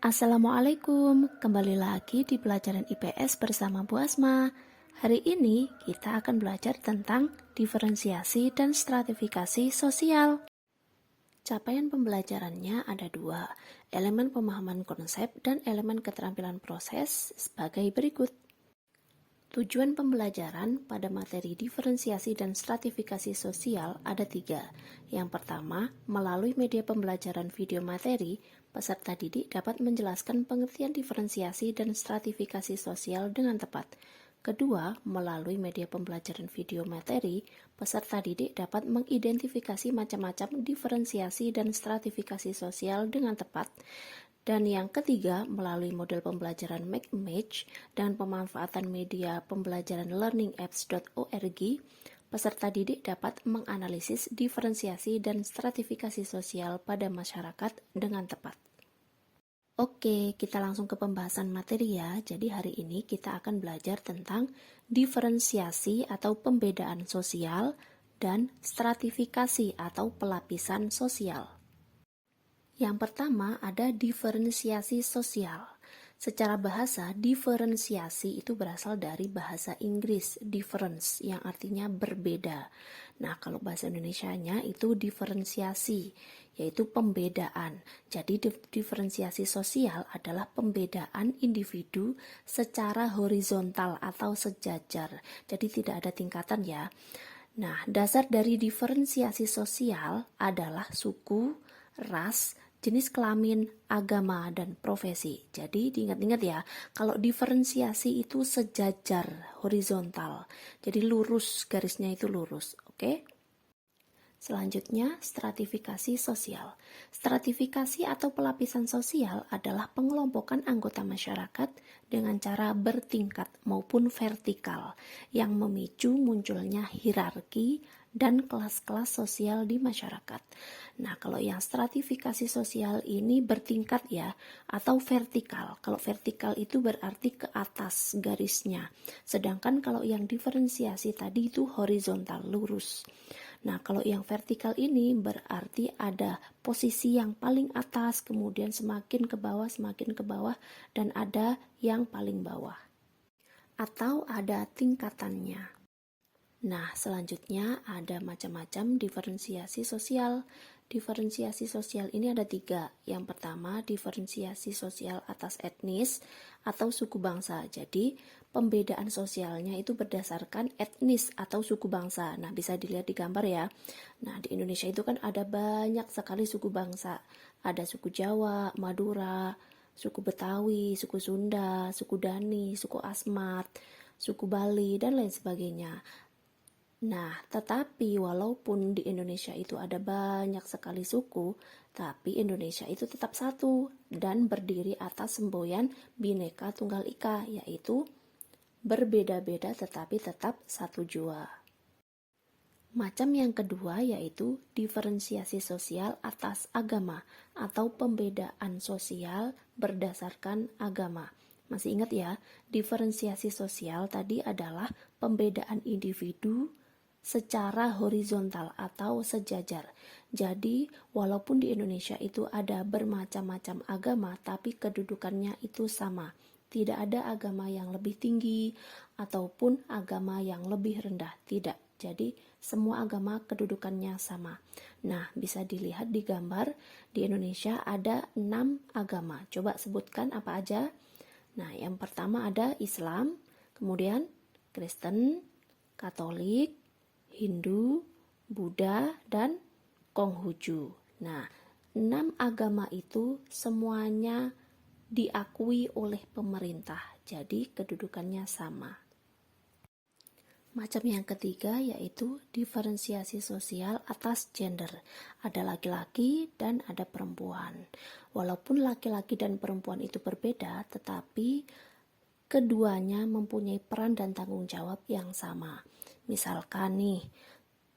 Assalamualaikum, kembali lagi di pelajaran IPS bersama Bu Asma. Hari ini kita akan belajar tentang diferensiasi dan stratifikasi sosial. Capaian pembelajarannya ada dua, elemen pemahaman konsep dan elemen keterampilan proses sebagai berikut. Tujuan pembelajaran pada materi diferensiasi dan stratifikasi sosial ada tiga. Yang pertama, melalui media pembelajaran video materi, peserta didik dapat menjelaskan pengertian diferensiasi dan stratifikasi sosial dengan tepat. Kedua, melalui media pembelajaran video materi, peserta didik dapat mengidentifikasi macam-macam diferensiasi dan stratifikasi sosial dengan tepat. Dan yang ketiga, melalui model pembelajaran Make Match dan pemanfaatan media pembelajaran learningapps.org, peserta didik dapat menganalisis diferensiasi dan stratifikasi sosial pada masyarakat dengan tepat. Oke, kita langsung ke pembahasan materi ya. Jadi hari ini kita akan belajar tentang diferensiasi atau pembedaan sosial dan stratifikasi atau pelapisan sosial. Yang pertama ada diferensiasi sosial. Secara bahasa, diferensiasi itu berasal dari bahasa Inggris, difference, yang artinya berbeda. Nah, kalau bahasa Indonesianya itu diferensiasi, yaitu pembedaan. Jadi, diferensiasi sosial adalah pembedaan individu secara horizontal atau sejajar. Jadi, tidak ada tingkatan ya. Nah, dasar dari diferensiasi sosial adalah suku, ras, jenis kelamin, agama, dan profesi. Jadi diingat-ingat ya, kalau diferensiasi itu sejajar, horizontal. Jadi lurus, garisnya itu lurus, oke? Selanjutnya, stratifikasi sosial. Stratifikasi atau pelapisan sosial adalah pengelompokan anggota masyarakat dengan cara bertingkat maupun vertikal yang memicu munculnya hierarki dan kelas-kelas sosial di masyarakat. Nah, kalau yang stratifikasi sosial ini bertingkat ya, atau vertikal. Kalau vertikal itu berarti ke atas garisnya. Sedangkan kalau yang diferensiasi tadi itu horizontal, lurus. Nah, kalau yang vertikal ini berarti ada posisi yang paling atas, kemudian semakin ke bawah, dan ada yang paling bawah. Atau ada tingkatannya. Nah, selanjutnya ada macam-macam diferensiasi sosial. Diferensiasi sosial ini ada tiga. Yang pertama, diferensiasi sosial atas etnis atau suku bangsa. Jadi, pembedaan sosialnya itu berdasarkan etnis atau suku bangsa. Nah, bisa dilihat di gambar ya. Nah, di Indonesia itu kan ada banyak sekali suku bangsa. Ada suku Jawa, Madura, suku Betawi, suku Sunda, suku Dani, suku Asmat, suku Bali, dan lain sebagainya. Nah, tetapi walaupun di Indonesia itu ada banyak sekali suku, tapi Indonesia itu tetap satu dan berdiri atas semboyan Bhinneka Tunggal Ika, yaitu berbeda-beda tetapi tetap satu jua. Macam yang kedua yaitu diferensiasi sosial atas agama atau pembedaan sosial berdasarkan agama. Masih ingat ya, diferensiasi sosial tadi adalah pembedaan individu secara horizontal atau sejajar. Jadi, walaupun di Indonesia itu ada bermacam-macam agama, tapi kedudukannya itu sama. Tidak ada agama yang lebih tinggi ataupun agama yang lebih rendah. Tidak. Jadi, semua agama kedudukannya sama. Nah, bisa dilihat di gambar, di Indonesia ada 6 agama. Coba sebutkan apa aja. Nah, yang pertama ada Islam, kemudian Kristen, Katolik, Hindu, Buddha, dan Konghucu. Nah, 6 agama itu semuanya diakui oleh pemerintah, jadi kedudukannya sama. Macam yang ketiga yaitu diferensiasi sosial atas gender. Ada laki-laki dan ada perempuan. Walaupun laki-laki dan perempuan itu berbeda, tetapi keduanya mempunyai peran dan tanggung jawab yang sama. Misalkan nih,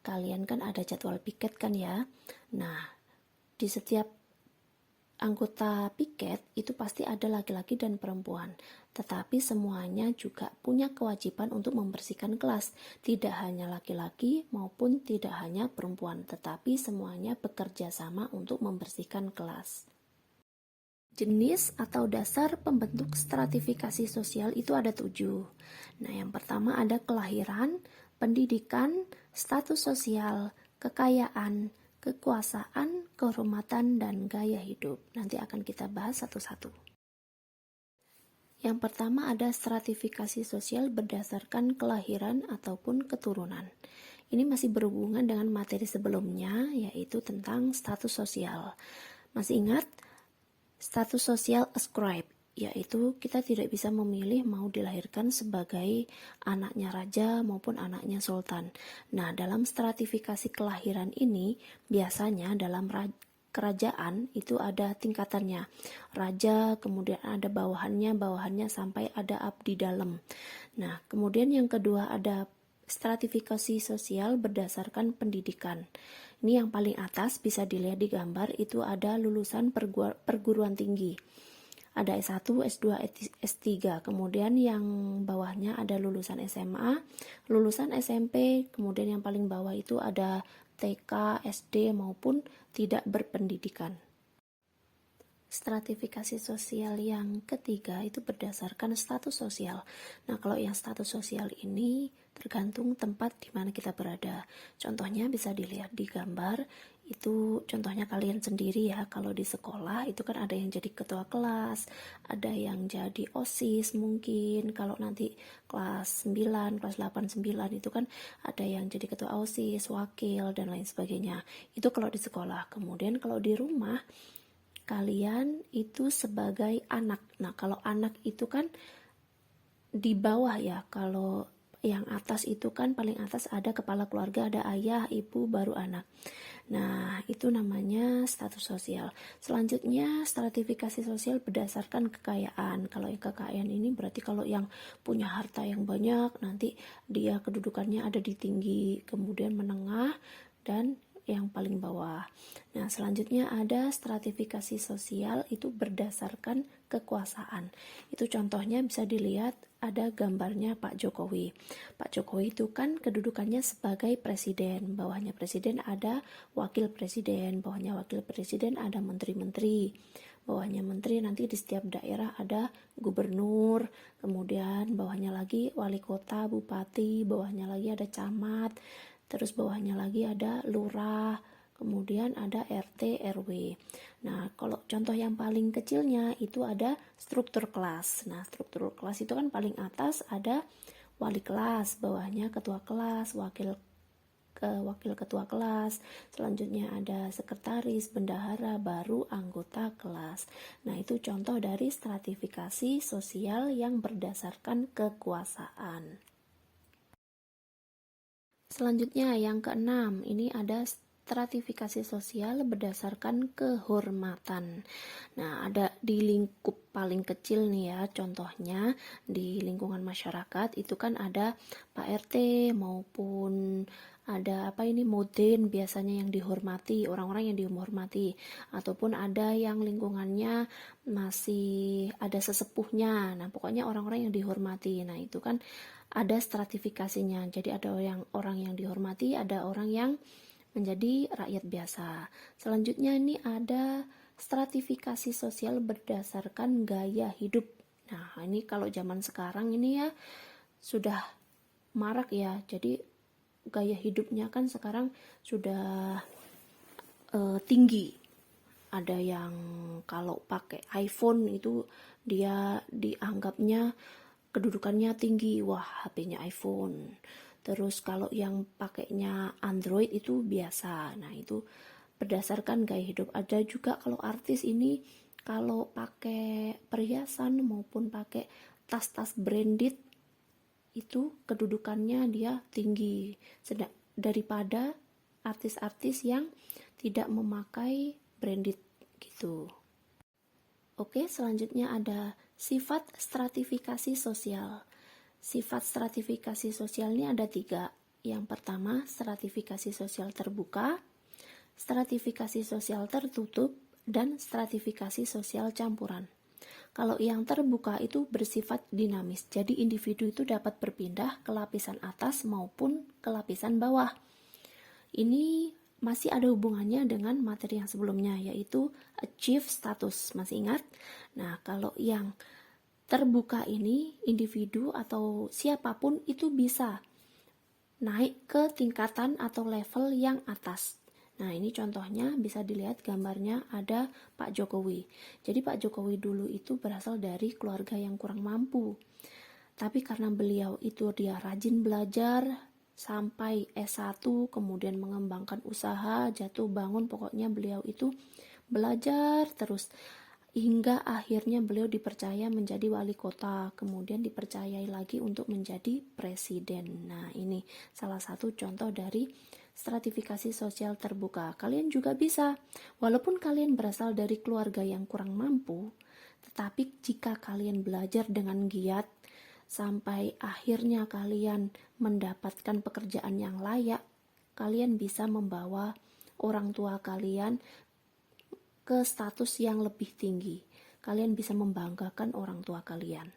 kalian kan ada jadwal piket kan ya. Nah, di setiap anggota piket itu pasti ada laki-laki dan perempuan. Tetapi semuanya juga punya kewajiban untuk membersihkan kelas. Tidak hanya laki-laki maupun tidak hanya perempuan, tetapi semuanya bekerja sama untuk membersihkan kelas. Jenis atau dasar pembentuk stratifikasi sosial itu ada 7. Nah, yang pertama ada kelahiran, pendidikan, status sosial, kekayaan, kekuasaan, kehormatan, dan gaya hidup. Nanti akan kita bahas satu-satu. Yang pertama ada stratifikasi sosial berdasarkan kelahiran ataupun keturunan. Ini masih berhubungan dengan materi sebelumnya, yaitu tentang status sosial. Masih ingat? Status sosial ascribe, yaitu kita tidak bisa memilih mau dilahirkan sebagai anaknya raja maupun anaknya sultan. Nah, dalam stratifikasi kelahiran ini, biasanya dalam kerajaan itu ada tingkatannya. Raja, kemudian ada bawahannya sampai ada abdi dalam. Nah, kemudian yang kedua ada stratifikasi sosial berdasarkan pendidikan. Ini yang paling atas bisa dilihat di gambar, itu ada lulusan perguruan tinggi. Ada S1, S2, S3. Kemudian yang bawahnya ada lulusan SMA, lulusan SMP, kemudian yang paling bawah itu ada TK, SD maupun tidak berpendidikan. Stratifikasi sosial yang ketiga itu berdasarkan status sosial. Nah, kalau yang status sosial ini tergantung tempat di mana kita berada. Contohnya bisa dilihat di gambar, itu contohnya kalian sendiri ya. Kalau di sekolah itu kan ada yang jadi ketua kelas, ada yang jadi OSIS mungkin. Kalau nanti kelas 9, kelas 8, 9 itu kan ada yang jadi ketua OSIS, wakil, dan lain sebagainya. Itu kalau di sekolah. Kemudian kalau di rumah, kalian itu sebagai anak. Nah, kalau anak itu kan di bawah ya. Kalau yang atas itu kan paling atas ada kepala keluarga, ada ayah, ibu, baru anak. Nah, itu namanya status sosial. Selanjutnya, stratifikasi sosial berdasarkan kekayaan. Kalau yang kekayaan ini berarti kalau yang punya harta yang banyak, nanti dia kedudukannya ada di tinggi, kemudian menengah, dan yang paling bawah. Nah, selanjutnya ada stratifikasi sosial itu berdasarkan kekuasaan. Itu contohnya bisa dilihat ada gambarnya Pak Jokowi. Pak Jokowi itu kan kedudukannya sebagai presiden. Bawahnya presiden ada wakil presiden, bawahnya wakil presiden ada menteri-menteri. Bawahnya menteri nanti di setiap daerah ada gubernur, kemudian bawahnya lagi wali kota, bupati, bawahnya lagi ada camat, terus bawahnya lagi ada lurah, kemudian ada RT, RW. Nah, kalau contoh yang paling kecilnya itu ada struktur kelas. Nah, struktur kelas itu kan paling atas ada wali kelas, bawahnya ketua kelas, wakil ketua kelas, selanjutnya ada sekretaris, bendahara, baru anggota kelas. Nah, itu contoh dari stratifikasi sosial yang berdasarkan kekuasaan. Selanjutnya yang keenam, ini ada stratifikasi sosial berdasarkan kehormatan. Nah, ada di lingkup paling kecil nih ya, contohnya di lingkungan masyarakat itu kan ada Pak RT maupun ada Moden biasanya yang dihormati, orang-orang yang dihormati, ataupun ada yang lingkungannya masih ada sesepuhnya. Nah, pokoknya orang-orang yang dihormati. Nah, itu kan ada stratifikasinya. Jadi ada orang yang dihormati, ada orang yang menjadi rakyat biasa. Selanjutnya ini ada stratifikasi sosial berdasarkan gaya hidup. Nah, ini kalau zaman sekarang ini ya sudah marak ya. Jadi gaya hidupnya kan sekarang sudah tinggi. Ada yang kalau pakai iPhone itu dia dianggapnya kedudukannya tinggi, wah HP-nya iPhone. Terus kalau yang pakainya Android itu biasa. Nah, itu berdasarkan gaya hidup. Ada juga kalau artis ini kalau pakai perhiasan maupun pakai tas-tas branded itu kedudukannya dia tinggi daripada artis-artis yang tidak memakai branded gitu. Oke, selanjutnya ada sifat stratifikasi sosial. Sifat stratifikasi sosial ini ada 3. Yang pertama, stratifikasi sosial terbuka, stratifikasi sosial tertutup, dan stratifikasi sosial campuran. Kalau yang terbuka itu bersifat dinamis, jadi individu itu dapat berpindah ke lapisan atas maupun ke lapisan bawah. Ini masih ada hubungannya dengan materi yang sebelumnya, yaitu achieve status. Masih ingat? Nah, kalau yang terbuka ini, individu atau siapapun itu bisa naik ke tingkatan atau level yang atas. Nah, ini contohnya bisa dilihat gambarnya ada Pak Jokowi. Jadi Pak Jokowi dulu itu berasal dari keluarga yang kurang mampu. Tapi karena beliau itu dia rajin belajar sampai S1, kemudian mengembangkan usaha, jatuh bangun, pokoknya beliau itu belajar terus hingga akhirnya beliau dipercaya menjadi wali kota, kemudian dipercayai lagi untuk menjadi presiden. Nah, ini salah satu contoh dari stratifikasi sosial terbuka. Kalian juga bisa, walaupun kalian berasal dari keluarga yang kurang mampu, tetapi jika kalian belajar dengan giat, sampai akhirnya kalian mendapatkan pekerjaan yang layak, kalian bisa membawa orang tua kalian ke status yang lebih tinggi. Kalian bisa membanggakan orang tua kalian.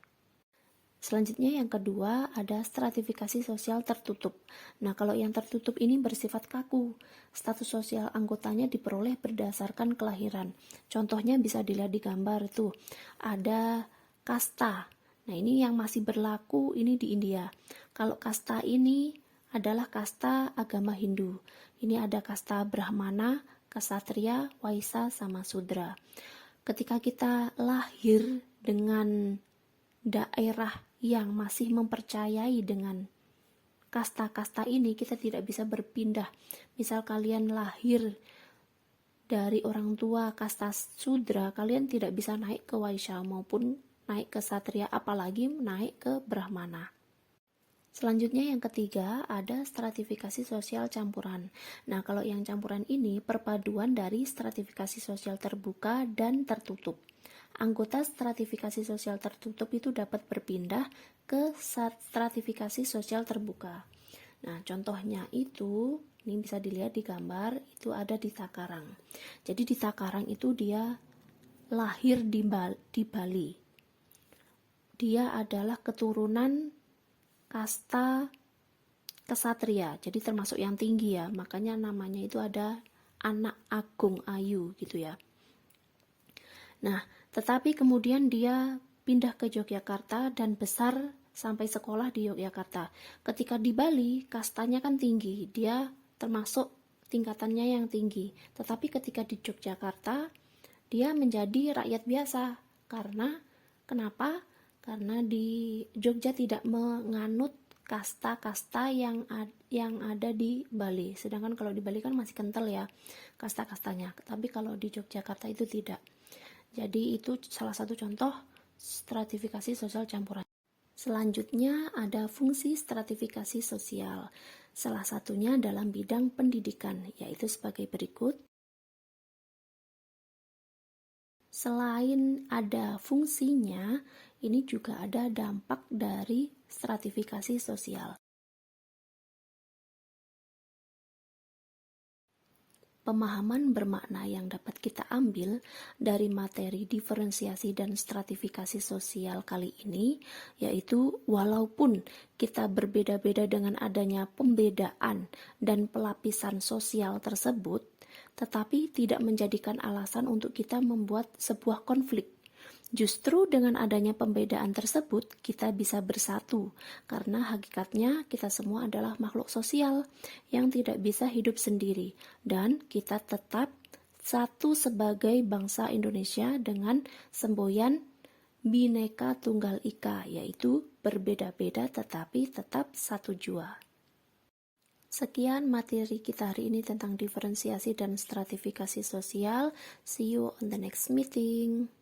Selanjutnya yang kedua ada stratifikasi sosial tertutup. Nah, kalau yang tertutup ini bersifat kaku. Status sosial anggotanya diperoleh berdasarkan kelahiran. Contohnya bisa dilihat di gambar tuh. Ada kasta. Nah, ini yang masih berlaku ini di India. Kalau kasta ini adalah kasta agama Hindu. Ini ada kasta Brahmana, Ksatria, Waisya, sama Sudra. Ketika kita lahir dengan daerah yang masih mempercayai dengan kasta-kasta ini, kita tidak bisa berpindah. Misal kalian lahir dari orang tua kasta Sudra, kalian tidak bisa naik ke Waisya maupun naik ke Satria, apalagi naik ke Brahmana. Selanjutnya yang ketiga ada stratifikasi sosial campuran. Nah, kalau yang campuran ini perpaduan dari stratifikasi sosial terbuka dan tertutup. Anggota stratifikasi sosial tertutup itu dapat berpindah ke stratifikasi sosial terbuka. Nah, contohnya itu, ini bisa dilihat di gambar, itu ada di Takarang. Jadi di Takarang itu dia lahir di Bali. Dia adalah keturunan kasta Ksatria, jadi termasuk yang tinggi ya, makanya namanya itu ada anak agung ayu gitu ya. Nah, tetapi kemudian dia pindah ke Yogyakarta dan besar sampai sekolah di Yogyakarta. Ketika di Bali, kastanya kan tinggi, dia termasuk tingkatannya yang tinggi. Tetapi ketika di Yogyakarta, dia menjadi rakyat biasa. Karena, kenapa? Karena di Jogja tidak menganut kasta-kasta yang ada di Bali. Sedangkan kalau di Bali kan masih kental ya kasta-kastanya. Tapi kalau di Yogyakarta itu tidak. Jadi itu salah satu contoh stratifikasi sosial campuran. Selanjutnya ada fungsi stratifikasi sosial. Salah satunya dalam bidang pendidikan, yaitu sebagai berikut. Selain ada fungsinya, ini juga ada dampak dari stratifikasi sosial. Pemahaman bermakna yang dapat kita ambil dari materi diferensiasi dan stratifikasi sosial kali ini, yaitu walaupun kita berbeda-beda dengan adanya pembedaan dan pelapisan sosial tersebut, tetapi tidak menjadikan alasan untuk kita membuat sebuah konflik. Justru dengan adanya pembedaan tersebut, kita bisa bersatu, karena hakikatnya kita semua adalah makhluk sosial yang tidak bisa hidup sendiri, dan kita tetap satu sebagai bangsa Indonesia dengan semboyan Bhinneka Tunggal Ika, yaitu berbeda-beda tetapi tetap satu jua. Sekian materi kita hari ini tentang diferensiasi dan stratifikasi sosial. See you on the next meeting.